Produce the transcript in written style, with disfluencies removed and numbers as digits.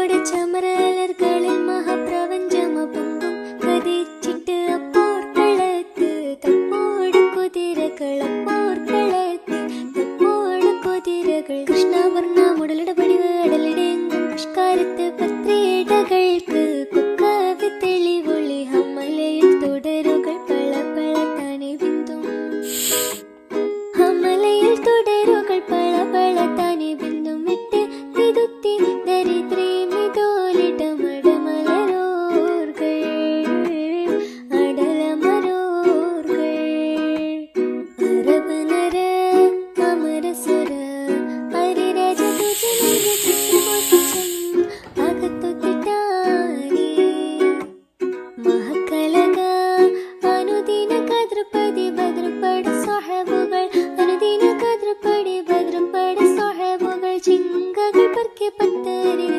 ചമരലർകളിൽ മഹാപ്രപഞ്ചമപൊങ്കും കതിച്ചിട്ട് അപ്പോർക്കളത്ത് തപ്പോട് കുതിരകളപ്പോർക്കളത്ത് തപ്പോട് കുതിരകൾ കൃഷ്ണവർണ്ണ മുടലിട പടിവ് അടലിടെങ്കും പുഷ്കാരത്ത് പത്രിയിടകൾക്ക് കുക്കവി തെളിവൊളി ഹമലയിൽ തുടരുകൾ പള പള താനെ ബിന്ദും ഹമലയിൽ തുടരുകൾ പള പള താനെ ബിന്ദും വിട്ട് തിരുത്തി ദരിദ്രേ മിതോലിടമടമലരോർകൾ അടലമരോർകൾ അരബനര അമരസുര ഹരിരാജ തുജനക ചിത്രമോചം അകത്തു തിട്ടാനി മഹക്കലക അനുദിന കദ്രപതി ഭദ്രപട സഹബുകൾ അനുദിന കദ്രപടി ഭദ്രപട സഹബുകൾ ചിങ്കകൾ പർക്കെ പത്തരിൽ